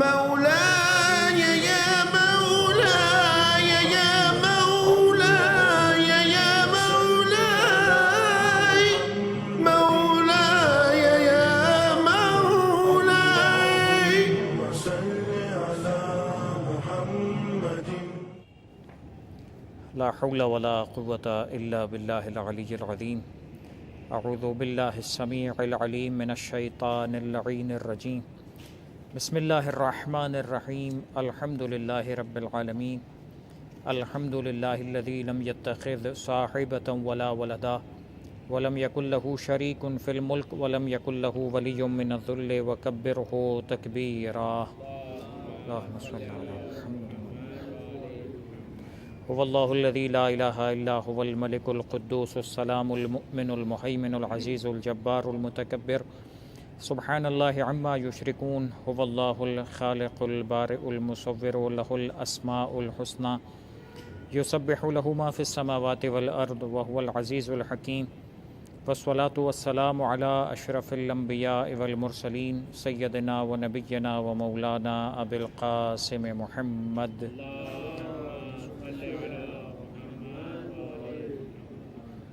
مولاي يا مولاي يا مولاي يا مولاي مولاي يا مولاي صل على محمد. لا حول ولا قوة إلا بالله العلي العظيم. أعوذ بالله السميع العليم من الشيطان اللعين الرجيم. بسم الله الرحمن الرحيم. الحمد لله رب العالمين. الحمد لله الذي لم يتخذ صاحبة ولا ولدا ولم يكن له شريك في الملك ولم يكن له ولي من الذل وكبره تكبيرا. اللهم صل على محمد. هو الله الذي لا إله إلا هو الملك القدوس السلام المؤمن المهيمن العزيز الجبار المتكبر. سبحان الله عما يشركون. هو الله الخالق البارئ المصور له الأسماء الحسنى يسبح له ما في السماوات والأرض وهو العزيز الحكيم. والصلاة والسلام على أشرف الأنبياء والمرسلين سيدنا ونبينا ومولانا أبي القاسم محمد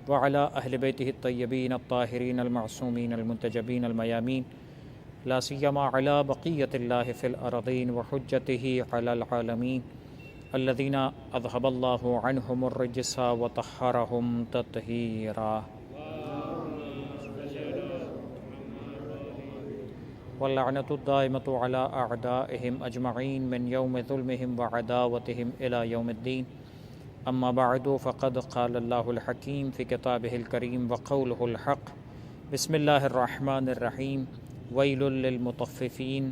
وعلى أهل بيته الطيبين الطاهرين المعصومين المنتجبين الميامين لا سيما على بقية الله في الأرضين وحجته على العالمين الذين أذهب الله عنهم الرجس وطهرهم تطهيرا. واللعنة الدائمة على أعدائهم أجمعين من يوم ظلمهم وعداوتهم إلى يوم الدين. أما بعد فقد قال الله الحكيم في كتابه الكريم وقوله الحق. بسم الله الرحمن الرحيم. ويل للمطففين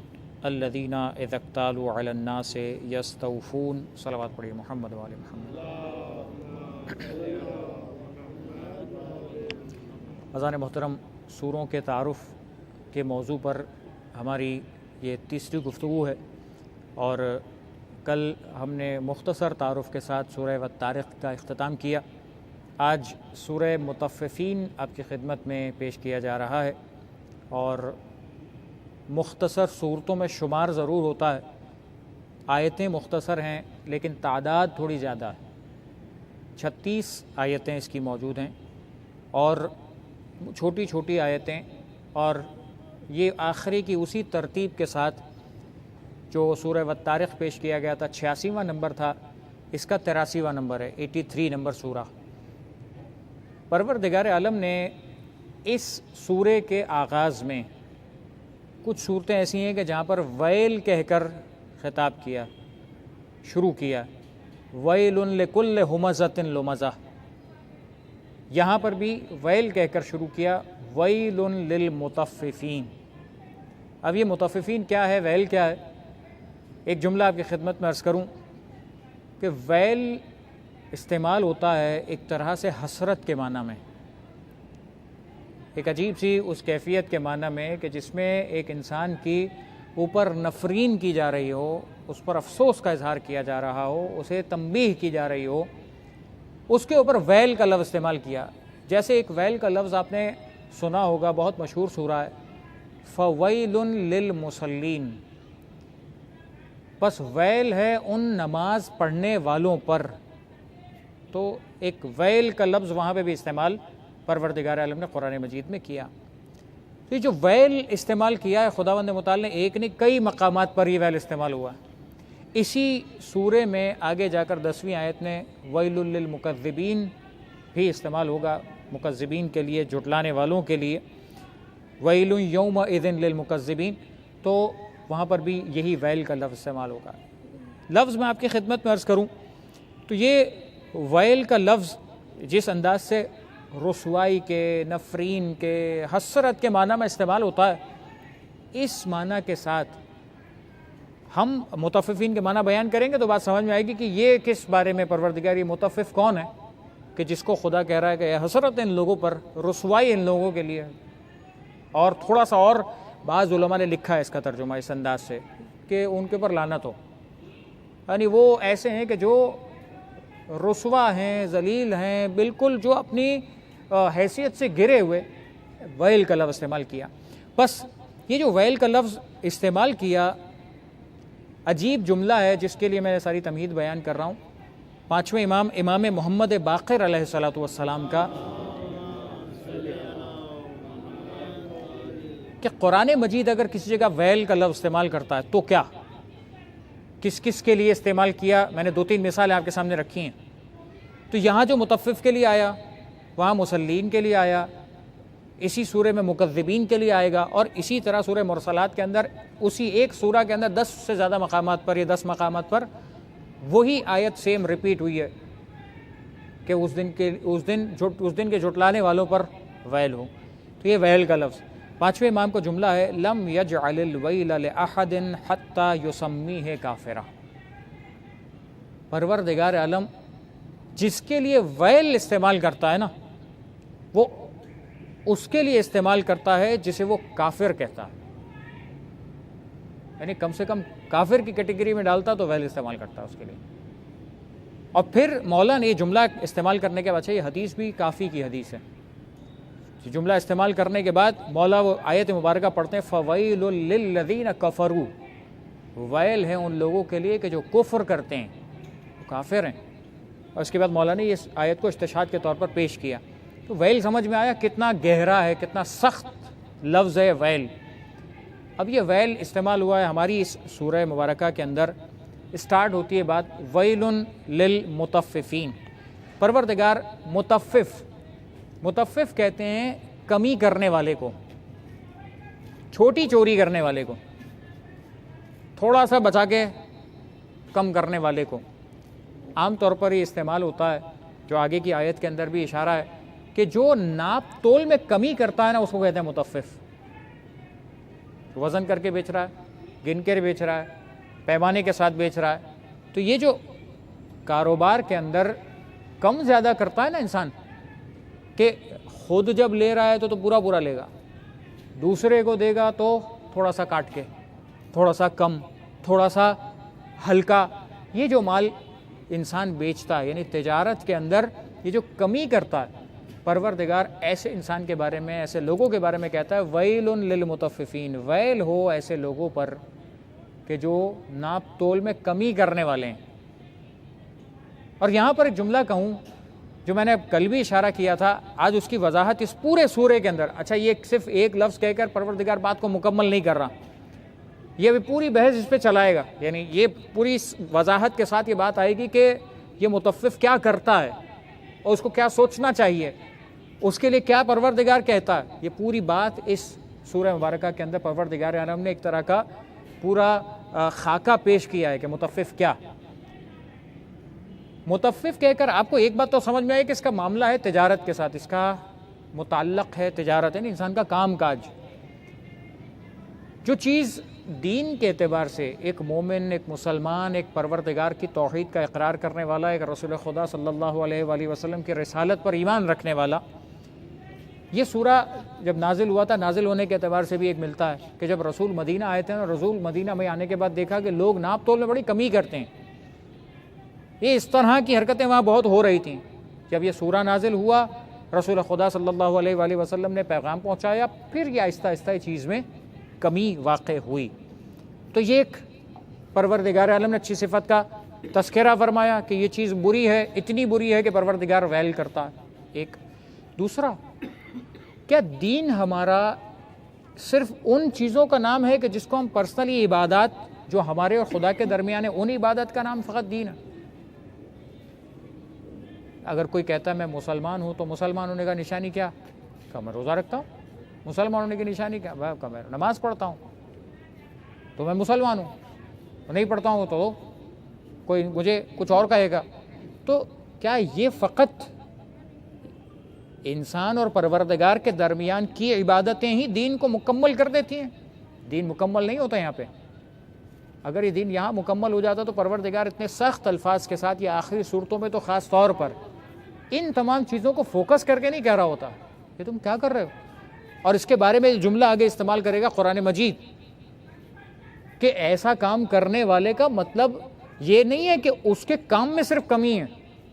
الذين إذا اكتالوا على الناس يستوفون. صلوات پڑھیے محمد و آل محمد. اذان محترم، سوروں کے تعارف کے موضوع پر ہماری یہ تیسری گفتگو ہے، اور کل ہم نے مختصر تعارف کے ساتھ سورہ والطارق کا اختتام کیا. آج سورہ مطففین آپ کی خدمت میں پیش کیا جا رہا ہے، اور مختصر صورتوں میں شمار ضرور ہوتا ہے، آیتیں مختصر ہیں لیکن تعداد تھوڑی زیادہ ہے. 36 آیتیں اس کی موجود ہیں اور چھوٹی چھوٹی آیتیں، اور یہ آخری کی اسی ترتیب کے ساتھ جو سورہ والطارق پیش کیا گیا تھا 86واں نمبر تھا، اس کا 83واں نمبر ہے، 83 نمبر سورہ. پروردگار عالم نے اس سورے کے آغاز میں کچھ صورتیں ایسی ہیں کہ جہاں پر ویل کہہ کر خطاب کیا، شروع کیا، ویل لکل ہمزۃ لمزہ. یہاں پر بھی ویل کہہ کر شروع کیا، ویل للمطففین. اب یہ مطففین کیا ہے، ویل کیا ہے؟ ایک جملہ آپ کی خدمت میں عرض کروں کہ ویل استعمال ہوتا ہے ایک طرح سے حسرت کے معنی میں، ایک عجیب سی اس کیفیت کے معنی میں کہ جس میں ایک انسان کی اوپر نفرین کی جا رہی ہو، اس پر افسوس کا اظہار کیا جا رہا ہو، اسے تنبیہ کی جا رہی ہو، اس کے اوپر ویل کا لفظ استعمال کیا. جیسے ایک ویل کا لفظ آپ نے سنا ہوگا، بہت مشہور سورہ ہے، فویل للمصلین. بس ویل ہے ان نماز پڑھنے والوں پر. تو ایک ویل کا لفظ وہاں پہ بھی استعمال پروردگار عالم نے قرآن مجید میں کیا. تو یہ جو ویل استعمال کیا ہے خداوند متعال نے ایک نہیں کئی مقامات پر یہ ویل استعمال ہوا. اسی سورے میں آگے جا کر 10ویں آیت میں ویل للمکذبین بھی استعمال ہوگا، مکذبین کے لیے، جھٹلانے والوں کے لیے. ویل یومئذ للمکذبین، تو وہاں پر بھی یہی ویل کا لفظ استعمال ہوگا. لفظ میں آپ کی خدمت میں عرض کروں تو یہ ویل کا لفظ جس انداز سے رسوائی کے، نفرین کے، حسرت کے معنی میں استعمال ہوتا ہے، اس معنی کے ساتھ ہم مطففین کے معنی بیان کریں گے تو بات سمجھ میں آئے گی کہ یہ کس بارے میں پروردگار، یہ مطفف کون ہے کہ جس کو خدا کہہ رہا ہے کہ حسرت ان لوگوں پر، رسوائی ان لوگوں کے لیے. اور تھوڑا سا اور بعض علماء نے لکھا ہے اس کا ترجمہ اس انداز سے کہ ان کے اوپر لعنت ہو، یعنی وہ ایسے ہیں کہ جو رسوا ہیں، ذلیل ہیں، بالکل جو اپنی حیثیت سے گرے ہوئے. ویل کا لفظ استعمال کیا. بس یہ جو ویل کا لفظ استعمال کیا عجیب جملہ ہے جس کے لیے میں ساری تمہید بیان کر رہا ہوں. پانچویں امام محمد باقر علیہ الصلوۃ والسلام کا کہ قرآن مجید اگر کسی جگہ ویل کا لفظ استعمال کرتا ہے تو کیا کس کس کے لیے استعمال کیا. میں نے 2-3 مثالیں آپ کے سامنے رکھی ہیں. تو یہاں جو مطفف کے لیے آیا وہاں مسلین کے لیے آیا, اسی سورہ میں مکذبین کے لیے آئے گا, اور اسی طرح سورہ مرسلات کے اندر اسی ایک سورہ کے اندر 10 سے زیادہ مقامات پر یا 10 مقامات پر وہی آیت سیم ریپیٹ ہوئی ہے کہ اس دن کے جھٹلانے والوں پر ویل ہو. تو یہ ویل کا لفظ. پانچویں امام کو جملہ ہے لم یجعل الویل لأحد حتی یسمیہ کافرا. پروردگار عالم جس کے لیے ویل استعمال کرتا ہے نا وہ اس کے لیے استعمال کرتا ہے جسے وہ کافر کہتا ہے, یعنی کم سے کم کافر کی کیٹیگری میں ڈالتا تو ویل استعمال کرتا ہے اس کے لیے. اور پھر مولا نے یہ جملہ استعمال کرنے کے بعد, یہ حدیث بھی کافی کی حدیث ہے, جملہ استعمال کرنے کے بعد مولا وہ آیت مبارکہ پڑھتے ہیں فویل للذین کفروا, ویل ہے ان لوگوں کے لیے کہ جو کفر کرتے ہیں, کافر ہیں. اور اس کے بعد مولا نے اس آیت کو استشہاد کے طور پر پیش کیا. تو ویل سمجھ میں آیا کتنا گہرا ہے, کتنا سخت لفظ ہے ویل. اب یہ ویل استعمال ہوا ہے ہماری اس سورہ مبارکہ کے اندر. اسٹارٹ ہوتی ہے بات ویل للمطففین. پروردگار مطفف کہتے ہیں کمی کرنے والے کو, چھوٹی چوری کرنے والے کو, تھوڑا سا بچا کے کم کرنے والے کو. عام طور پر یہ استعمال ہوتا ہے, جو آگے کی آیت کے اندر بھی اشارہ ہے کہ جو ناپ تول میں کمی کرتا ہے نا اس کو کہتے ہیں مطفف. وزن کر کے بیچ رہا ہے, گن کے بیچ رہا ہے, پیمانے کے ساتھ بیچ رہا ہے. تو یہ جو کاروبار کے اندر کم زیادہ کرتا ہے نا انسان, کہ خود جب لے رہا ہے تو پورا لے گا, دوسرے کو دے گا تو تھوڑا سا کاٹ کے, تھوڑا سا کم, تھوڑا سا ہلکا. یہ جو مال انسان بیچتا ہے یعنی تجارت کے اندر یہ جو کمی کرتا ہے, پروردگار ایسے انسان کے بارے میں, ایسے لوگوں کے بارے میں کہتا ہے ویل للمطففین, ویل ہو ایسے لوگوں پر کہ جو ناپ تول میں کمی کرنے والے ہیں. اور یہاں پر ایک جملہ کہوں جو میں نے کل بھی اشارہ کیا تھا, آج اس کی وضاحت اس پورے سورے کے اندر. اچھا یہ صرف ایک لفظ کہہ کر پروردگار بات کو مکمل نہیں کر رہا, یہ بھی پوری بحث اس پہ چلائے گا. یعنی یہ پوری وضاحت کے ساتھ یہ بات آئے گی کہ یہ مطفف کیا کرتا ہے اور اس کو کیا سوچنا چاہیے, اس کے لیے کیا پروردگار کہتا ہے. یہ پوری بات اس سورہ مبارکہ کے اندر پروردگار عالم نے ایک طرح کا پورا خاکہ پیش کیا ہے کہ مطفف کیا. مطفف کہہ کر آپ کو ایک بات تو سمجھ میں آئے کہ اس کا معاملہ ہے تجارت کے ساتھ, اس کا متعلق ہے تجارت, یعنی انسان کا کام کاج. جو چیز دین کے اعتبار سے ایک مومن, ایک مسلمان, ایک پروردگار کی توحید کا اقرار کرنے والا, ایک رسول خدا صلی اللہ علیہ وآلہ وسلم کی رسالت پر ایمان رکھنے والا, یہ سورہ جب نازل ہوا تھا, نازل ہونے کے اعتبار سے بھی ایک ملتا ہے کہ جب رسول مدینہ آئے تھے نا, رسول مدینہ میں آنے کے بعد دیکھا کہ لوگ ناپ تول میں بڑی کمی کرتے ہیں. یہ اس طرح کی حرکتیں وہاں بہت ہو رہی تھیں. جب یہ سورہ نازل ہوا, رسول خدا صلی اللہ علیہ وآلہ وسلم نے پیغام پہنچایا, پھر یہ آہستہ آہستہ چیز میں کمی واقع ہوئی. تو یہ ایک پروردگار عالم نے اچھی صفت کا تذکرہ فرمایا کہ یہ چیز بری ہے, اتنی بری ہے کہ پروردگار ویل کرتا ہے. ایک دوسرا, کیا دین ہمارا صرف ان چیزوں کا نام ہے کہ جس کو ہم پرسنلی عبادات جو ہمارے اور خدا کے درمیان ہے, ان عبادت کا نام فقط دین ہے؟ اگر کوئی کہتا ہے میں مسلمان ہوں تو مسلمان ہونے کا نشانی کیا؟ کہ میں روزہ رکھتا ہوں. مسلمان ہونے کی نشانی کیا؟ کہ میں نماز پڑھتا ہوں تو میں مسلمان ہوں, نہیں پڑھتا ہوں تو کوئی مجھے کچھ اور کہے گا. تو کیا یہ فقط انسان اور پروردگار کے درمیان کی عبادتیں ہی دین کو مکمل کر دیتی ہیں؟ دین مکمل نہیں ہوتا یہاں پہ. اگر یہ دین یہاں مکمل ہو جاتا تو پروردگار اتنے سخت الفاظ کے ساتھ یا آخری صورتوں میں تو خاص طور پر ان تمام چیزوں کو فوکس کر کے نہیں کہہ رہا ہوتا کہ تم کیا کر رہے ہو. اور اس کے بارے میں جملہ آگے استعمال کرے گا قرآن مجید کہ ایسا کام کرنے والے کا مطلب یہ نہیں ہے کہ اس کے کام میں صرف کمی ہے,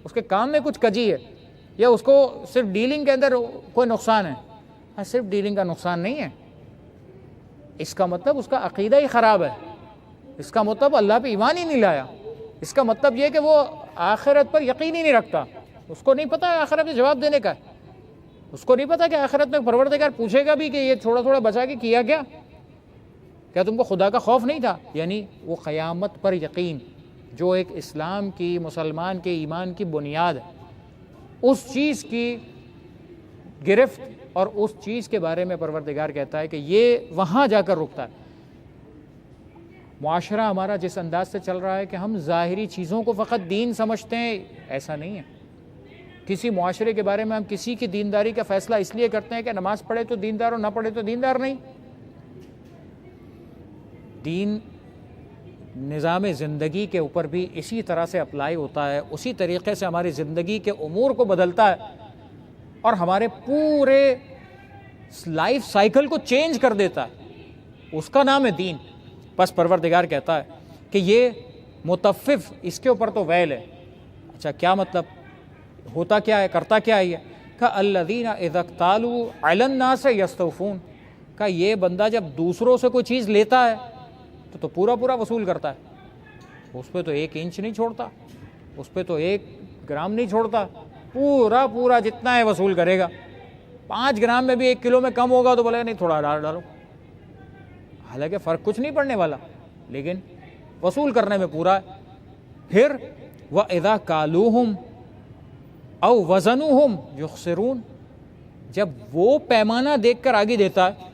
اس کے کام میں کچھ کجی ہے, یا اس کو صرف ڈیلنگ کے اندر کوئی نقصان ہے. صرف ڈیلنگ کا نقصان نہیں ہے. اس کا مطلب اس کا عقیدہ ہی خراب ہے، اس کا مطلب اللہ پہ ایمان ہی نہیں لایا، اس کا مطلب یہ کہ وہ آخرت پر یقین ہی نہیں رکھتا، اس کو نہیں پتہ آخرت میں جواب دینے کا، اس کو نہیں پتہ کہ آخرت میں پروردگار پوچھے گا بھی کہ یہ تھوڑا تھوڑا بچا کے کیا کیا تم کو خدا کا خوف نہیں تھا؟ یعنی وہ قیامت پر یقین جو ایک اسلام کی، مسلمان کے ایمان کی بنیاد ہے، اس چیز کی گرفت اور اس چیز کے بارے میں پروردگار کہتا ہے کہ یہ وہاں جا کر رکتا ہے۔ معاشرہ ہمارا جس انداز سے چل رہا ہے کہ ہم ظاہری چیزوں کو فقط دین سمجھتے ہیں، ایسا نہیں ہے۔ کسی معاشرے کے بارے میں ہم کسی کی دینداری کا فیصلہ اس لیے کرتے ہیں کہ نماز پڑھے تو دیندار ہو، نہ پڑھے تو دیندار نہیں۔ دین نظام زندگی کے اوپر بھی اسی طرح سے اپلائی ہوتا ہے، اسی طریقے سے ہماری زندگی کے امور کو بدلتا ہے اور ہمارے پورے لائف سائیکل کو چینج کر دیتا ہے، اس کا نام ہے دین۔ بس پروردگار کہتا ہے کہ یہ متفف، اس کے اوپر تو ویل ہے۔ اچھا کیا مطلب؟ ہوتا کیا ہے، کرتا کیا ہے؟ کہ الذین اذا اکتالوا علی الناس یستوفون، کہ یہ بندہ جب دوسروں سے کوئی چیز لیتا ہے تو پورا پورا وصول کرتا ہے، اس پہ تو 1 انچ نہیں چھوڑتا، اس پہ تو 1 گرام نہیں چھوڑتا، پورا پورا جتنا ہے وصول کرے گا۔ 5 گرام میں بھی 1 کلو میں کم ہوگا تو بولے نہیں تھوڑا ڈالو، حالانکہ فرق کچھ نہیں پڑنے والا، لیکن وصول کرنے میں پورا ہے۔ پھر وَإِذَا كَالُوهُمْ أَوْ وَزَنُوهُمْ يُخْسِرُونَ، جب وہ پیمانہ دیکھ کر آگے دیتا ہے،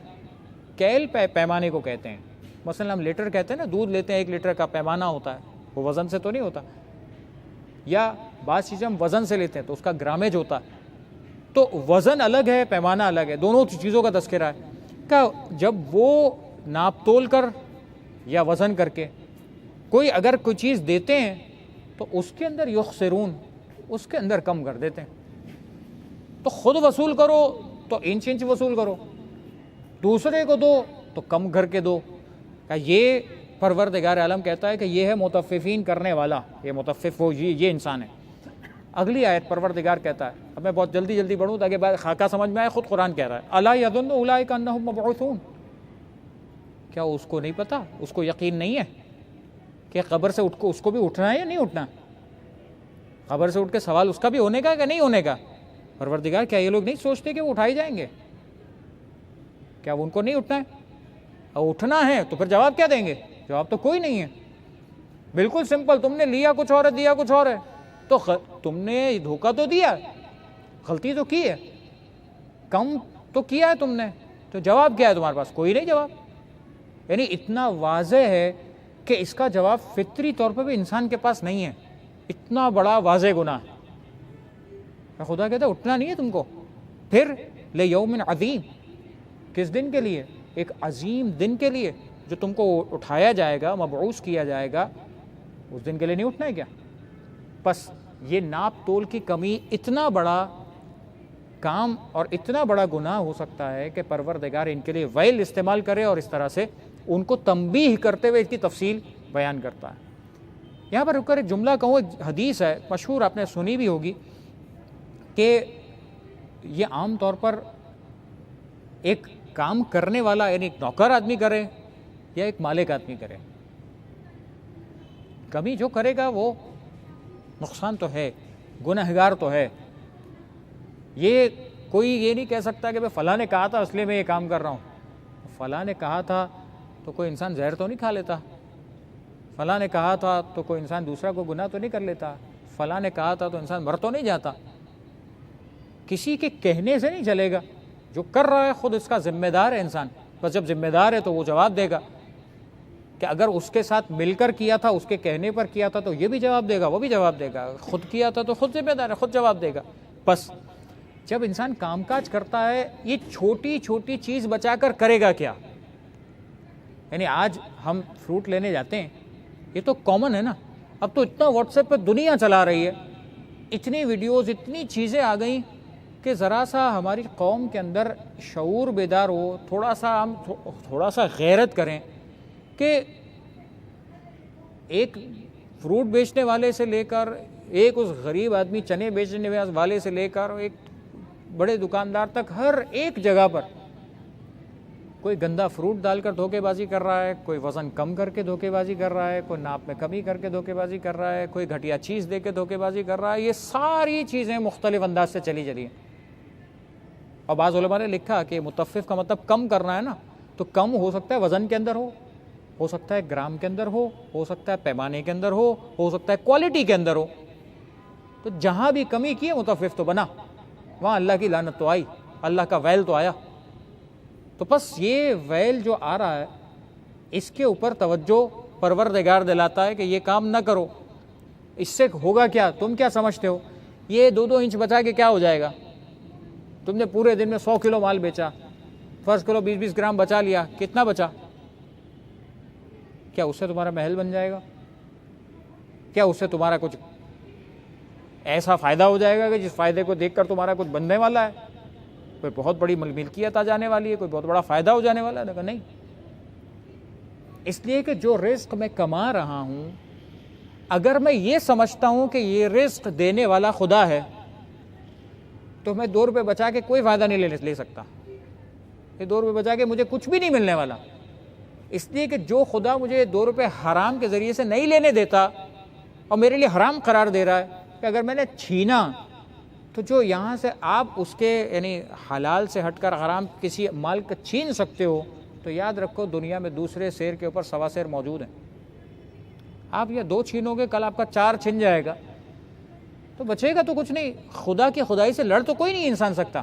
کیل پیمانے کو کہتے ہیں، مثلا ہم لیٹر کہتے ہیں نا، دودھ لیتے ہیں 1 لیٹر کا پیمانہ ہوتا ہے، وہ وزن سے تو نہیں ہوتا، یا بعض چیزیں ہم وزن سے لیتے ہیں تو اس کا گرامیج ہوتا ہے، تو وزن الگ ہے، پیمانہ الگ ہے، دونوں چیزوں کا تذکرہ ہے کہ جب وہ ناپ تول کر یا وزن کر کے کوئی اگر کوئی چیز دیتے ہیں تو اس کے اندر یخسرون، اس کے اندر کم کر دیتے ہیں۔ تو خود وصول کرو تو انچ وصول کرو، دوسرے کو دو تو کم کر کے دو۔ کہ یہ پروردگار عالم کہتا ہے کہ یہ ہے متففین کرنے والا، یہ متفف ہو، یہ انسان ہے۔ اگلی آیت پروردگار کہتا ہے، اب میں بہت جلدی بڑھوں تاکہ خاکہ سمجھ میں آئے، خود قرآن کہہ رہا ہے، الا یظن اولئک انہم مبعوثون، کیا اس کو نہیں پتا، اس کو یقین نہیں ہے کہ قبر سے اٹھ کو اس کو بھی اٹھنا ہے یا نہیں اٹھنا؟ قبر سے اٹھ کے سوال اس کا بھی ہونے کا کہ نہیں ہونے کا؟ پروردگار کیا یہ لوگ نہیں سوچتے کہ وہ اٹھائے جائیں گے؟ کیا ان کو نہیں اٹھنا ہے؟ اور اٹھنا ہے تو پھر جواب کیا دیں گے؟ جواب تو کوئی نہیں ہے، بالکل سمپل، تم نے لیا کچھ اور ہے، دیا کچھ اور ہے، تو تم نے دھوکہ تو دیا، غلطی تو کی ہے، کم تو کیا ہے تم نے، تو جواب کیا ہے تمہارے پاس؟ کوئی نہیں جواب۔ یعنی اتنا واضح ہے کہ اس کا جواب فطری طور پر بھی انسان کے پاس نہیں ہے، اتنا بڑا واضح گناہ ہے۔ خدا کہتا ہے اٹھنا نہیں ہے تم کو۔ پھر لیوم عظیم، کس دن کے لیے؟ ایک عظیم دن کے لیے جو تم کو اٹھایا جائے گا، مبعوث کیا جائے گا، اس دن کے لیے نہیں اٹھنا ہے کیا؟ بس یہ ناپ تول کی کمی اتنا بڑا کام اور اتنا بڑا گناہ ہو سکتا ہے کہ پروردگار ان کے لیے ویل استعمال کرے اور اس طرح سے ان کو تنبیہ کرتے ہوئے اس کی تفصیل بیان کرتا ہے۔ یہاں پر رک کر ایک جملہ کہوں، ایک حدیث ہے مشہور، آپ نے سنی بھی ہوگی، کہ یہ عام طور پر ایک کام کرنے والا، یعنی ایک نوکر آدمی کرے یا ایک مالک آدمی کرے، کمی جو کرے گا وہ نقصان تو ہے، گنہگار تو ہے۔ یہ کوئی یہ نہیں کہہ سکتا کہ فلاں نے کہا تھا اس لیے میں یہ کام کر رہا ہوں۔ فلاں نے کہا تھا تو کوئی انسان زہر تو نہیں کھا لیتا، فلاں نے کہا تھا تو کوئی انسان دوسرا کو گناہ تو نہیں کر لیتا، فلاں نے کہا تھا تو انسان مر تو نہیں جاتا۔ کسی کے کہنے سے نہیں چلے گا، جو کر رہا ہے خود اس کا ذمہ دار ہے انسان۔ بس جب ذمہ دار ہے تو وہ جواب دے گا کہ اگر اس کے ساتھ مل کر کیا تھا، اس کے کہنے پر کیا تھا تو یہ بھی جواب دے گا، وہ بھی جواب دے گا، خود کیا تھا تو خود ذمہ دار ہے، خود جواب دے گا۔ بس جب انسان کام کاج کرتا ہے، یہ چھوٹی چھوٹی چیز بچا کر کرے گا کیا؟ یعنی آج ہم فروٹ لینے جاتے ہیں، یہ تو کامن ہے نا، اب تو اتنا واٹس ایپ پہ دنیا چلا رہی ہے، اتنی ویڈیوز، اتنی چیزیں آ گئیں کہ ذرا سا ہماری قوم کے اندر شعور بیدار ہو، ہم تھوڑا سا غیرت کریں کہ ایک فروٹ بیچنے والے سے لے کر، ایک اس غریب آدمی چنے بیچنے والے سے لے کر، ایک بڑے دکاندار تک، ہر ایک جگہ پر کوئی گندا فروٹ ڈال کر دھوکے بازی کر رہا ہے، کوئی وزن کم کر کے دھوکے بازی کر رہا ہے، کوئی ناپ میں کمی کر کے دھوکے بازی کر رہا ہے، کوئی گھٹیا چیز دے کے دھوکے بازی کر رہا ہے. یہ ساری چیزیں مختلف انداز سے چلی جا رہی ہیں. اور بعض علماء نے لکھا کہ متفف کا مطلب کم کرنا ہے نا، تو کم ہو سکتا ہے وزن کے اندر ہو سکتا ہے گرام کے اندر ہو سکتا ہے پیمانے کے اندر ہو سکتا ہے کوالٹی کے اندر ہو. تو جہاں بھی کمی کی ہے متفف تو بنا، وہاں اللہ کی لعنت تو آئی، اللہ کا ویل تو آیا. تو بس یہ ویل جو آ رہا ہے اس کے اوپر توجہ پروردگار دلاتا ہے کہ یہ کام نہ کرو. اس سے ہوگا کیا؟ تم کیا سمجھتے ہو؟ یہ 2 انچ بچا کے کیا ہو جائے گا؟ تم نے پورے دن میں 100 کلو مال بیچا، فرض کرو 20 گرام بچا لیا، کتنا بچا؟ کیا اس سے تمہارا محل بن جائے گا؟ کیا اس سے تمہارا کچھ ایسا فائدہ ہو جائے گا کہ جس فائدے کو دیکھ کر تمہارا کچھ بننے والا ہے؟ کوئی بہت بڑی ملکیت آ جانے والی ہے، کوئی بہت بڑا فائدہ ہو جانے والا ہے؟ لیکن نہیں. اس لیے کہ جو رزق میں کما رہا ہوں، اگر میں یہ سمجھتا ہوں کہ یہ رزق دینے والا خدا ہے تو میں 2 روپے بچا کے کوئی فائدہ نہیں لے سکتا. یہ 2 روپے بچا کے مجھے کچھ بھی نہیں ملنے والا. اس لیے کہ جو خدا مجھے 2 روپے حرام کے ذریعے سے نہیں لینے دیتا اور میرے لیے حرام قرار دے رہا ہے کہ اگر میں نے چھینا تو جو یہاں سے آپ اس کے یعنی حلال سے ہٹ کر حرام کسی مال کا چھین سکتے ہو، تو یاد رکھو دنیا میں دوسرے سیر کے اوپر 1.25 سیر موجود ہیں. آپ یہ 2 چھینو گے، کل آپ کا 4 چھن جائے گا تو بچے گا تو کچھ نہیں. خدا کی خدائی سے لڑ تو کوئی نہیں انسان سکتا.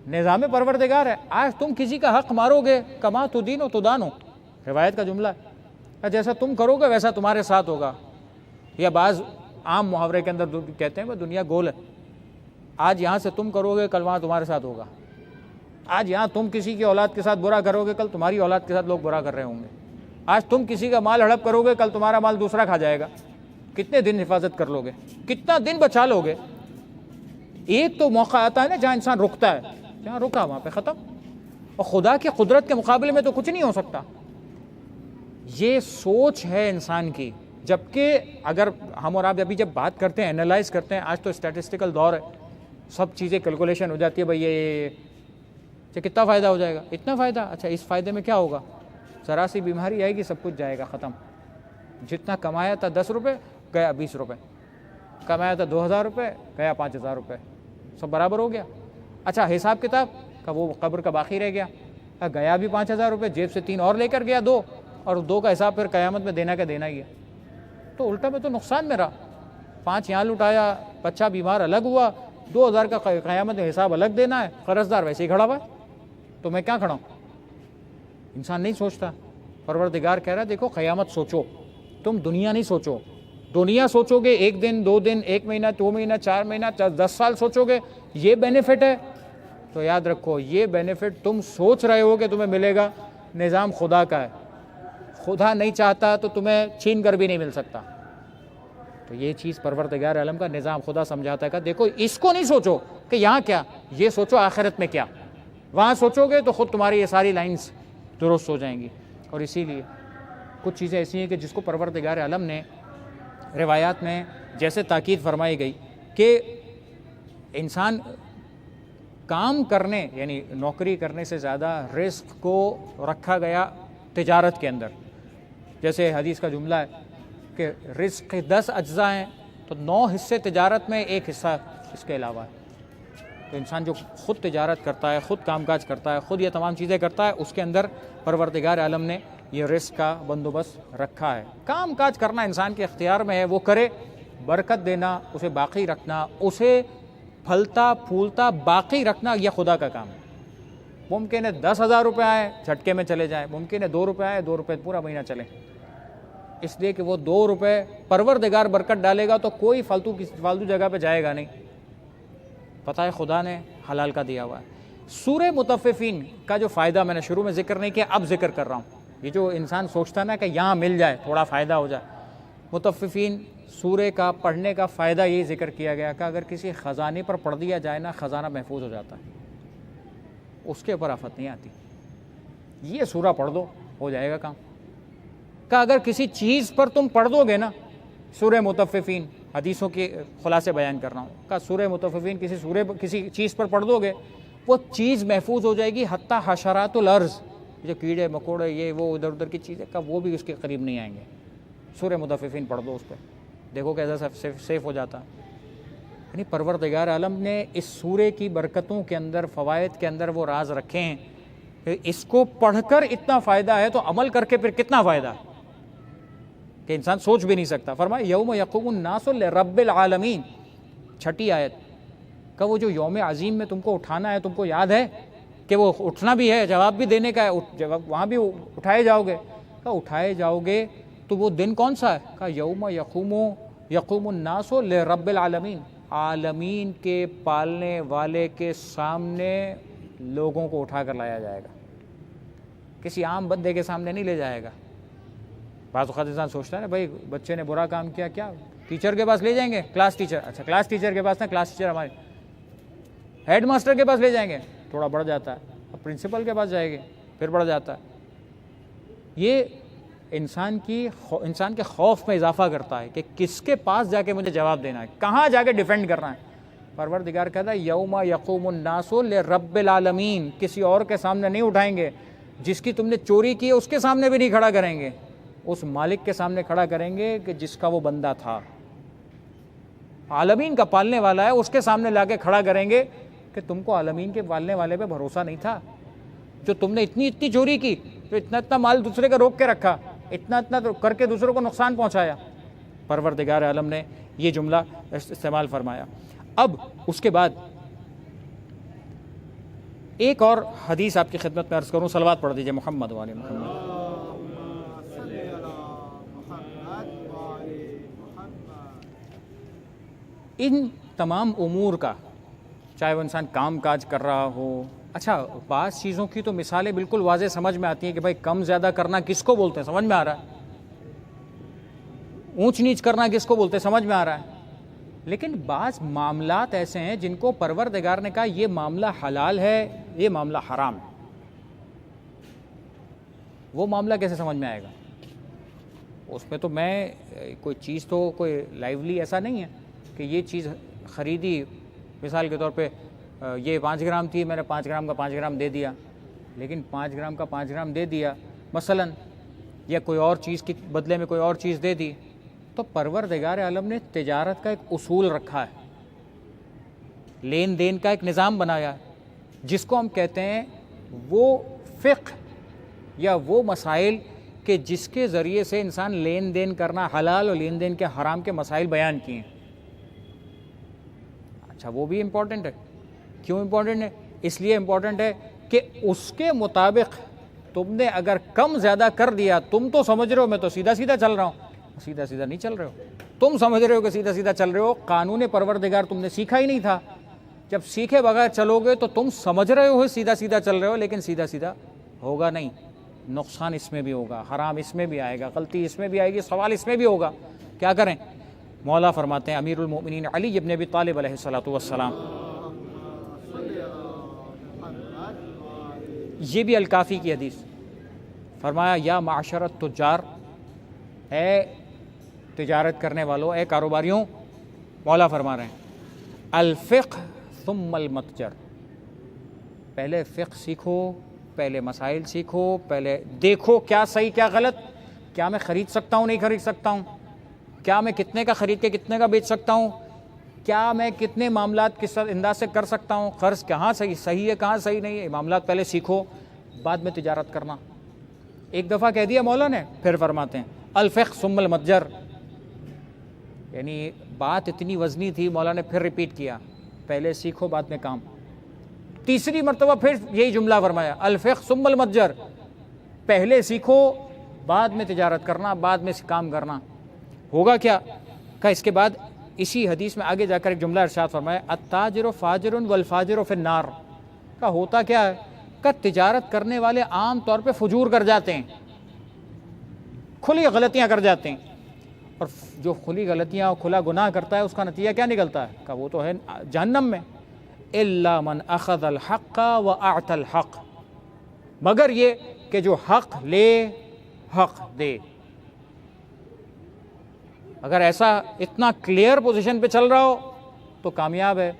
نظام پروردگار ہے. آج تم کسی کا حق مارو گے، کما تو دین و تو دانو، روایت کا جملہ ہے. جیسا تم کرو گے ویسا تمہارے ساتھ ہوگا. یا بعض عام محاورے کے اندر کہتے ہیں وہ دنیا گول ہے. آج یہاں سے تم کرو گے، کل وہاں تمہارے ساتھ ہوگا. آج یہاں تم کسی کی اولاد کے ساتھ برا کرو گے، کل تمہاری اولاد کے ساتھ لوگ برا کر رہے ہوں گے. آج تم کسی کا مال ہڑپ کرو گے، کل تمہارا مال دوسرا کھا جائے گا. کتنے دن حفاظت کر لو گے؟ کتنا دن بچا لو گے؟ ایک تو موقع آتا ہے نا جہاں انسان رکتا ہے، جہاں رکا وہاں پہ ختم. اور خدا کی قدرت کے مقابلے میں تو کچھ نہیں ہو سکتا. یہ سوچ ہے انسان کی. جبکہ اگر ہم اور آپ ابھی جب بات کرتے ہیں، انالائز کرتے ہیں، آج تو اسٹیٹسٹیکل دور ہے، سب چیزیں کیلکولیشن ہو جاتی ہے. بھئی یہ کتنا فائدہ ہو جائے گا؟ اتنا فائدہ. اچھا اس فائدے میں کیا ہوگا؟ ذرا سی بیماری آئے گی، سب کچھ جائے گا، ختم. جتنا کمایا تھا 10 روپے گیا 20 روپے، کمایا تھا 2000 روپے گیا 5000 روپے، سب برابر ہو گیا. اچھا حساب کتاب کا وہ قبر کا باقی رہ گیا، گیا بھی 5000 روپے، جیب سے 3 اور لے کر گیا 2، اور 2 کا حساب پھر قیامت میں دینا کا دینا ہی ہے. تو الٹا میں تو نقصان میرا. 5 یہاں لٹایا، بچہ بیمار الگ ہوا، 2000 کا قیامت میں حساب الگ دینا ہے. قرض دار ویسے ہی کھڑا ہوا ہے، تو میں کیا کھڑا ہوں؟ انسان نہیں سوچتا. پروردگار کہہ رہا ہے دیکھو قیامت سوچو، تم دنیا نہیں سوچو. دنیا سوچو گے 1 دن 2 دن 1 مہینہ 2 مہینہ 4 مہینہ 10 سال سوچو گے یہ بینیفٹ ہے، تو یاد رکھو یہ بینیفٹ تم سوچ رہے ہو کہ تمہیں ملے گا، نظام خدا کا ہے. خدا نہیں چاہتا تو تمہیں چھین کر بھی نہیں مل سکتا. تو یہ چیز پروردگار عالم کا نظام خدا سمجھاتا ہے کہ دیکھو اس کو نہیں سوچو کہ یہاں کیا، یہ سوچو آخرت میں کیا. وہاں سوچو گے تو خود تمہاری یہ ساری لائنز درست ہو جائیں گی. اور اسی لیے کچھ چیزیں ایسی ہیں کہ جس کو پروردگار عالم نے روایات میں جیسے تاکید فرمائی گئی کہ انسان کام کرنے یعنی نوکری کرنے سے زیادہ رزق کو رکھا گیا تجارت کے اندر. جیسے حدیث کا جملہ ہے کہ رزق کے 10 اجزاء ہیں تو 9 حصے تجارت میں، 1 حصہ اس کے علاوہ ہے. تو انسان جو خود تجارت کرتا ہے، خود کام کاج کرتا ہے، خود یہ تمام چیزیں کرتا ہے، اس کے اندر پروردگار عالم نے یہ رزق کا بندوبست رکھا ہے. کام کاج کرنا انسان کے اختیار میں ہے، وہ کرے. برکت دینا، اسے باقی رکھنا، اسے پھلتا پھولتا باقی رکھنا، یہ خدا کا کام ہے. ممکن ہے 10,000 روپے آئے جھٹکے میں چلے جائیں، ممکن ہے 2 روپے آئے 2 روپے پورا مہینہ چلے. اس لیے کہ وہ 2 روپے پروردگار برکت ڈالے گا تو کوئی فالتو جگہ پہ جائے گا نہیں. پتہ ہے خدا نے حلال کا دیا ہوا ہے. سورہ مطففین کا جو فائدہ میں نے شروع میں ذکر نہیں کیا، اب ذکر کر رہا ہوں. یہ جو انسان سوچتا نا کہ یہاں مل جائے تھوڑا فائدہ ہو جائے، مطففین سورہ کا پڑھنے کا فائدہ یہی ذکر کیا گیا کہ اگر کسی خزانے پر پڑھ دیا جائے نا، خزانہ محفوظ ہو جاتا ہے، اس کے اوپر آفت نہیں آتی. یہ سورہ پڑھ دو ہو جائے گا کام. کہ اگر کسی چیز پر تم پڑھ دو گے نا، سورہ مطففین حدیثوں کے خلاصے بیان کر رہا ہوں، کہ سورہ مطففین کسی چیز پر پڑھ دو گے، وہ چیز محفوظ ہو جائے گی. حتیٰ حشرات الارض، جو کیڑے مکوڑے یہ وہ ادھر ادھر کی چیزیں کا وہ بھی اس کے قریب نہیں آئیں گے. سورہ مطففین پڑھ دو اس پہ, دیکھو کیسا سیف ہو جاتا. یعنی پروردگار عالم نے اس سورے کی برکتوں کے اندر, فوائد کے اندر وہ راز رکھے ہیں. اس کو پڑھ کر اتنا فائدہ ہے تو عمل کر کے پھر کتنا فائدہ ہے کہ انسان سوچ بھی نہیں سکتا. فرمایا یوم یقوم الناس لرب العالمین, چھٹی آیت کا وہ جو یوم عظیم میں تم کو اٹھانا ہے, تم کو یاد ہے کہ وہ اٹھنا بھی ہے, جواب بھی دینے کا ہے, جواب وہاں بھی اٹھائے جاؤ گے. کہا اٹھائے جاؤ گے تو وہ دن کون سا ہے؟ کہا یوم یقوم الناس لرب العالمین, عالمین کے پالنے والے کے سامنے لوگوں کو اٹھا کر لایا جائے گا, کسی عام بندے کے سامنے نہیں لے جائے گا. بعض اوقات انسان سوچتا ہے نا بھائی بچے نے برا کام کیا, کیا ٹیچر کے پاس لے جائیں گے, کلاس ٹیچر, اچھا کلاس ٹیچر کے پاس نا, کلاس ٹیچر ہمارے ہیڈ ماسٹر کے پاس لے جائیں گے, تھوڑا بڑھ جاتا ہے. اب پرنسپل کے پاس جائے گے, پھر بڑھ جاتا ہے. یہ انسان کے خوف میں اضافہ کرتا ہے کہ کس کے پاس جا کے مجھے جواب دینا ہے, کہاں جا کے ڈیفینڈ کرنا ہے. پروردگار کہتا ہے یوم یقوم الناس لرب العالمین, کسی اور کے سامنے نہیں اٹھائیں گے, جس کی تم نے چوری کی ہے اس کے سامنے بھی نہیں کھڑا کریں گے, اس مالک کے سامنے کھڑا کریں گے کہ جس کا وہ بندہ تھا. عالمین کا پالنے والا ہے, اس کے سامنے لا کے کھڑا کریں گے کہ تم کو عالمین کے پالنے والے پہ بھروسہ نہیں تھا, جو تم نے اتنی چوری کی, جو اتنا مال دوسرے کا روک کے رکھا, اتنا کر کے دوسروں کو نقصان پہنچایا. پروردگار عالم نے یہ جملہ استعمال فرمایا. اب اس کے بعد ایک اور حدیث آپ کی خدمت میں عرض کروں, صلوات پڑھ دیجئے محمد و آل محمد. ان تمام امور کا, چاہے وہ انسان کام کاج کر رہا ہو, اچھا بعض چیزوں کی تو مثالیں بالکل واضح سمجھ میں آتی ہیں کہ بھائی کم زیادہ کرنا کس کو بولتے ہیں, سمجھ میں آ رہا ہے. اونچ نیچ کرنا کس کو بولتے ہیں, سمجھ میں آ رہا ہے. لیکن بعض معاملات ایسے ہیں جن کو پروردگار نے کہا یہ معاملہ حلال ہے, یہ معاملہ حرام ہے. وہ معاملہ کیسے سمجھ میں آئے گا؟ اس میں تو میں کوئی چیز تو کوئی لائیولی ایسا نہیں ہے کہ یہ چیز خریدی, مثال کے طور پہ یہ 5 گرام تھی, میں نے 5 گرام کا 5 گرام دے دیا, لیکن 5 گرام کا 5 گرام دے دیا مثلا, یا کوئی اور چیز کے بدلے میں کوئی اور چیز دے دی. تو پروردگار عالم نے تجارت کا ایک اصول رکھا ہے, لین دین کا ایک نظام بنایا ہے, جس کو ہم کہتے ہیں وہ فقہ یا وہ مسائل کہ جس کے ذریعے سے انسان لین دین کرنا حلال اور لین دین کے حرام کے مسائل بیان کیے ہیں. اچھا وہ بھی امپورٹنٹ ہے. کیوں امپورٹنٹ ہے؟ اس لیے امپورٹنٹ ہے کہ اس کے مطابق تم نے اگر کم زیادہ کر دیا, تم تو سمجھ رہے ہو میں تو سیدھا سیدھا چل رہا ہوں, سیدھا سیدھا نہیں چل رہے ہو. تم سمجھ رہے ہو کہ سیدھا سیدھا چل رہے ہو, قانون پروردگار تم نے سیکھا ہی نہیں تھا. جب سیکھے بغیر چلو گے تو تم سمجھ رہے ہو سیدھا سیدھا چل رہے ہو, لیکن سیدھا سیدھا ہوگا نہیں. نقصان اس میں بھی ہوگا, حرام اس میں بھی آئے گا, غلطی اس میں بھی آئے گی, سوال اس میں بھی ہوگا. کیا کریں؟ مولا فرماتے ہیں امیر المؤمنین علی ابن ابی طالب علیہ الصلوۃ والسلام, یہ بھی الکافی کی حدیث, فرمایا یا معاشر التجار, اے تجارت کرنے والوں, اے کاروباریوں, مولا فرما رہے ہیں الفقہ ثم المتجر, پہلے فقہ سیکھو, پہلے مسائل سیکھو, پہلے دیکھو کیا صحیح کیا غلط, کیا میں خرید سکتا ہوں نہیں خرید سکتا ہوں, کیا میں کتنے کا خرید کے کتنے کا بیچ سکتا ہوں, کیا میں کتنے معاملات کس انداز سے کر سکتا ہوں, قرض کہاں صحیح ہے کہاں صحیح نہیں ہے, معاملات پہلے سیکھو, بعد میں تجارت کرنا. ایک دفعہ کہہ دیا مولا نے, پھر فرماتے ہیں الفقہ ثم المتجر, یعنی بات اتنی وزنی تھی, مولا نے پھر ریپیٹ کیا, پہلے سیکھو بعد میں کام. تیسری مرتبہ پھر یہی جملہ فرمایا الفقہ ثم المتجر, پہلے سیکھو بعد میں تجارت کرنا, بعد میں کام کرنا. ہوگا کیا؟ کہ اس کے بعد اسی حدیث میں آگے جا کر ایک جملہ ارشاد فرمایا التاجر فاجر والفاجر فی النار. کہ ہوتا کیا ہے؟ کہ تجارت کرنے والے عام طور پہ فجور کر جاتے ہیں, کھلی غلطیاں کر جاتے ہیں, اور جو کھلی غلطیاں اور کھلا گناہ کرتا ہے اس کا نتیجہ کیا نکلتا ہے؟ کہ وہ تو ہے جہنم میں. الا من اخذ الحق واعطى الحق, مگر یہ کہ جو حق لے حق دے. اگر ایسا اتنا کلیئر پوزیشن پہ چل رہا ہو تو کامیاب ہے,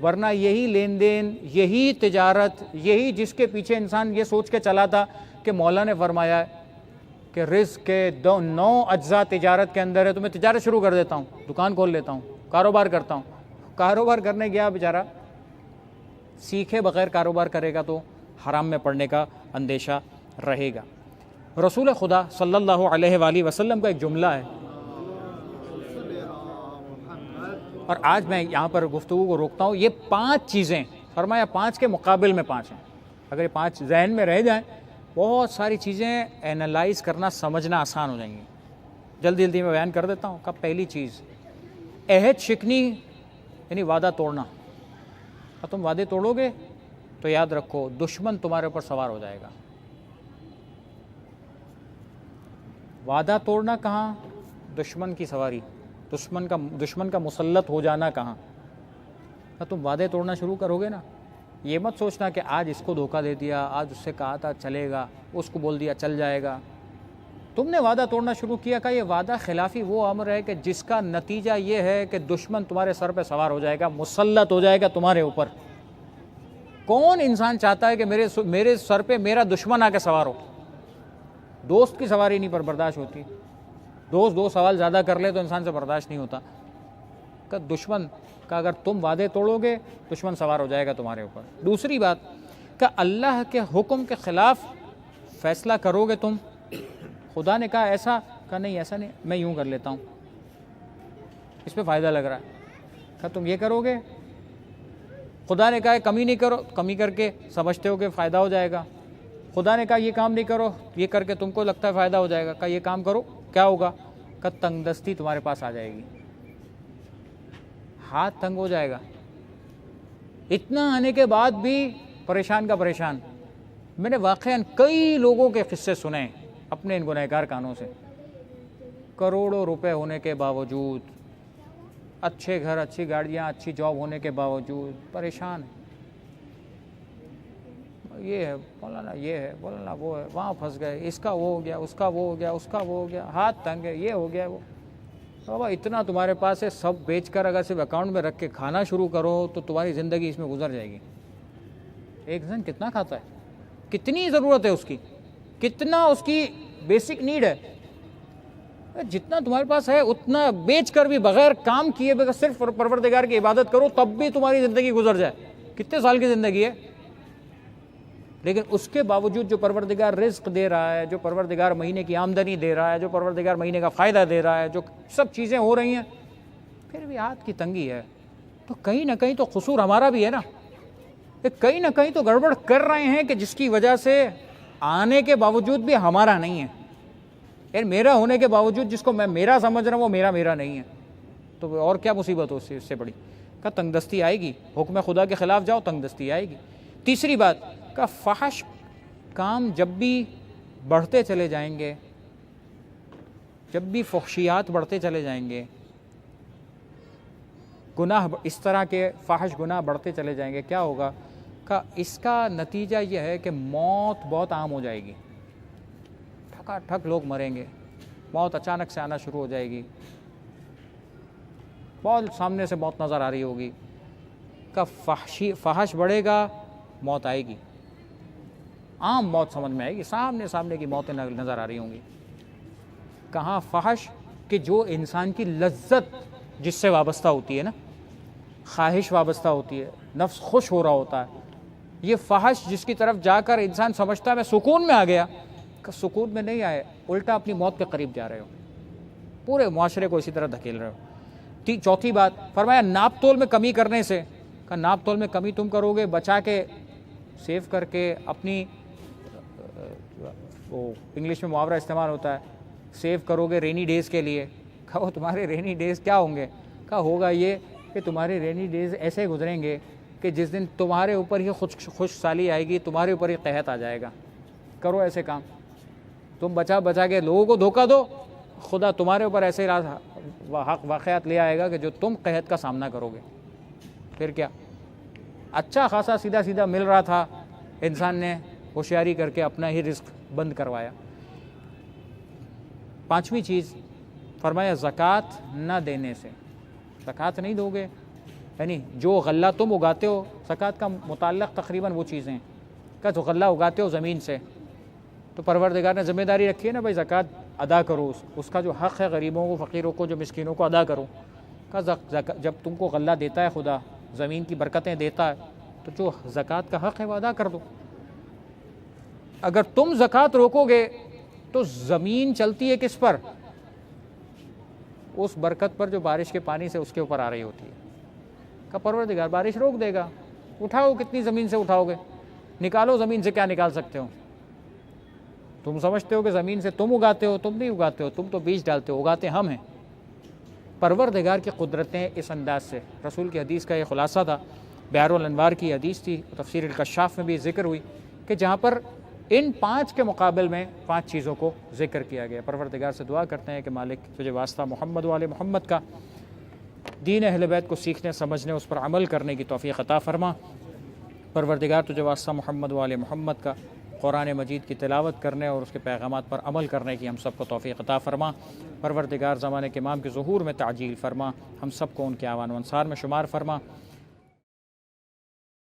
ورنہ یہی لین دین, یہی تجارت, یہی جس کے پیچھے انسان یہ سوچ کے چلا تھا کہ مولا نے فرمایا ہے کہ رزق کے 9 اجزاء تجارت کے اندر ہے، تو میں تجارت شروع کر دیتا ہوں، دکان کھول لیتا ہوں، کاروبار کرتا ہوں. کاروبار کرنے گیا بیچارہ، سیکھے بغیر کاروبار کرے گا تو حرام میں پڑنے کا اندیشہ رہے گا. رسول خدا صلی اللہ علیہ وآلہ وسلم کا ایک جملہ ہے، اور آج میں یہاں پر گفتگو کو روکتا ہوں. یہ 5 چیزیں فرمایا، 5 کے مقابل میں 5 ہیں. اگر یہ 5 ذہن میں رہ جائیں، بہت ساری چیزیں اینالائز کرنا سمجھنا آسان ہو جائیں گی. جلدی جلدی میں بیان کر دیتا ہوں. پہلی چیز عہد شکنی، یعنی وعدہ توڑنا. اور تم وعدے توڑو گے تو یاد رکھو دشمن تمہارے اوپر سوار ہو جائے گا. وعدہ توڑنا کہاں، دشمن کی سواری، دشمن کا مسلط ہو جانا کہاں. تم وعدے توڑنا شروع کرو گے نا، یہ مت سوچنا کہ آج اس کو دھوکہ دے دیا، آج اس سے کہا تھا چلے گا، اس کو بول دیا چل جائے گا. تم نے وعدہ توڑنا شروع کیا کہ یہ وعدہ خلافی وہ امر ہے کہ جس کا نتیجہ یہ ہے کہ دشمن تمہارے سر پہ سوار ہو جائے گا، مسلط ہو جائے گا تمہارے اوپر. کون انسان چاہتا ہے کہ میرے سر پہ میرا دشمن آ کے سوار ہو؟ دوست کی سواری نہیں پر برداشت ہوتی. دوست 2 سوال زیادہ کر لے تو انسان سے برداشت نہیں ہوتا. کہ دشمن کا اگر تم وعدے توڑو گے، دشمن سوار ہو جائے گا تمہارے اوپر. دوسری بات کہ اللہ کے حکم کے خلاف فیصلہ کرو گے تم. خدا نے کہا ایسا، کہا نہیں ایسا نہیں، میں یوں کر لیتا ہوں، اس پہ فائدہ لگ رہا ہے. کہا تم یہ کرو گے. خدا نے کہا کمی نہیں کرو، کمی کر کے سمجھتے ہو کہ فائدہ ہو جائے گا. خدا نے کہا یہ کام نہیں کرو، یہ کر کے تم کو لگتا ہے فائدہ ہو جائے گا. کہا یہ کام کرو، کیا ہوگا؟ کہا تنگ دستی تمہارے پاس آ جائے گی، ہاتھ تنگ ہو جائے گا. اتنا آنے کے بعد بھی پریشان کا پریشان. میں نے واقعاً کئی لوگوں کے قصے سنے اپنے ان گنہگار کانوں سے. کروڑوں روپے ہونے کے باوجود، اچھے گھر، اچھی گاڑیاں، اچھی جاب ہونے کے باوجود پریشان. یہ ہے مولانا، یہ ہے مولانا، وہ ہے، وہاں پھنس گئے، اس کا وہ ہو گیا، اس کا وہ ہو گیا، اس کا وہ ہو گیا، ہاتھ تنگ ہے، یہ ہو گیا وہ. بابا اتنا تمہارے پاس ہے، سب بیچ کر اگر صرف اکاؤنٹ میں رکھ کے کھانا شروع کرو تو تمہاری زندگی اس میں گزر جائے گی. ایک انسان کتنا کھاتا ہے، کتنی ضرورت ہے اس کی، کتنا اس کی بیسک نیڈ ہے. جتنا تمہارے پاس ہے اتنا بیچ کر بھی، بغیر کام کیے بغیر صرف پروردگار کی عبادت کرو تب بھی تمہاری زندگی گزر جائے. کتنے سال کی زندگی ہے؟ لیکن اس کے باوجود جو پروردگار رزق دے رہا ہے، جو پروردگار مہینے کی آمدنی دے رہا ہے، جو پروردگار مہینے کا فائدہ دے رہا ہے، جو سب چیزیں ہو رہی ہیں، پھر بھی ہاتھ کی تنگی ہے. تو کہیں نہ کہیں تو قصور ہمارا بھی ہے نا. کہیں نہ کہیں تو گڑبڑ کر رہے ہیں کہ جس کی وجہ سے آنے کے باوجود بھی ہمارا نہیں ہے. یعنی میرا ہونے کے باوجود جس کو میں میرا سمجھ رہا ہوں وہ میرا نہیں ہے. تو اور کیا مصیبت ہو اس سے بڑی. کہ تنگ دستی آئے گی، حکم خدا کے خلاف جاؤ تنگ دستی آئے گی. تیسری بات کہ فحش کام جب بھی بڑھتے چلے جائیں گے، جب بھی فحشیات بڑھتے چلے جائیں گے، گناہ اس طرح کے فحش گناہ بڑھتے چلے جائیں گے، کیا ہوگا؟ کہ اس کا نتیجہ یہ ہے کہ موت بہت عام ہو جائے گی. ٹھکا ٹھک لوگ مریں گے، موت اچانک سے آنا شروع ہو جائے گی، بہت سامنے سے موت نظر آ رہی ہوگی. کہ فحش بڑھے گا، موت آئے گی، عام موت سمجھ میں آئے گی، سامنے کی موتیں نظر آ رہی ہوں گی. کہاں فحش کہ جو انسان کی لذت جس سے وابستہ ہوتی ہے نا، خواہش وابستہ ہوتی ہے، نفس خوش ہو رہا ہوتا ہے. یہ فحش جس کی طرف جا کر انسان سمجھتا ہے میں سکون میں آ گیا، کہ سکون میں نہیں آئے، الٹا اپنی موت کے قریب جا رہے ہو، پورے معاشرے کو اسی طرح دھکیل رہے ہو. چوتھی بات فرمایا ناپ تول میں کمی کرنے سے. کہ ناپ تول میں کمی تم کرو گے، بچا کے سیو کر کے اپنی، وہ انگلش میں محاورہ استعمال ہوتا ہے، سیو کرو گے رینی ڈیز کے لیے. کہو تمہارے رینی ڈیز کیا ہوں گے؟ کہا ہوگا یہ کہ تمہارے رینی ڈیز ایسے گزریں گے کہ جس دن تمہارے اوپر ہی خوش سالی آئے گی، تمہارے اوپر ہی قحط آ جائے گا. کرو ایسے کام، تم بچا کے لوگوں کو دھوکہ دو، خدا تمہارے اوپر ایسے واقعات لے آئے گا کہ جو تم قحط کا سامنا کرو گے. پھر کیا؟ اچھا خاصا سیدھا مل رہا تھا، انسان نے ہوشیاری کر کے اپنا ہی رزق بند کروایا. پانچویں چیز فرمایا زکوٰۃ نہ دینے سے. زکوٰۃ نہیں دو گے، یعنی جو غلہ تم اگاتے ہو، زکوٰۃ کا متعلق تقریباً وہ چیزیں کہ جو غلہ اگاتے ہو زمین سے، تو پروردگار نے ذمہ داری رکھی ہے نا بھائی زکوٰۃ ادا کرو، اس کا جو حق ہے غریبوں کو، فقیروں کو، جو مسکینوں کو ادا کرو۔ جب تم کو غلہ دیتا ہے خدا، زمین کی برکتیں دیتا ہے، تو جو زکوٰۃ کا حق ہے وہ ادا کر دو۔ اگر تم زکوٰۃ روکو گے تو زمین چلتی ہے کس پر؟ اس برکت پر جو بارش کے پانی سے اس کے اوپر آ رہی ہوتی ہے۔ کہ پروردگار بارش روک دے گا، اٹھاؤ، کتنی زمین سے اٹھاؤ گے؟ نکالو زمین سے، کیا نکال سکتے ہو؟ تم سمجھتے ہو کہ زمین سے تم اگاتے ہو، تم نہیں اگاتے ہو، تم تو بیج ڈالتے ہو، اگاتے ہم ہیں۔ پروردگار کی قدرتیں اس انداز سے، رسول کی حدیث کا یہ خلاصہ تھا، بحر الانوار کی حدیث تھی، تفسیر الکشاف میں بھی ذکر ہوئی کہ جہاں پر ان 5 کے مقابل میں 5 چیزوں کو ذکر کیا گیا۔ پروردگار سے دعا کرتے ہیں کہ مالک تجھے واسطہ محمد و آل محمد کا، دین اہل بیت کو سیکھنے، سمجھنے، اس پر عمل کرنے کی توفیق عطا فرما۔ پروردگار تجھے واسطہ محمد و آل محمد کا، قرآن مجید کی تلاوت کرنے اور اس کے پیغامات پر عمل کرنے کی ہم سب کو توفیق عطا فرما۔ پروردگار زمانے کے امام کے ظہور میں تعجیل فرما، ہم سب کو ان کے اعوان و انصار میں شمار فرما۔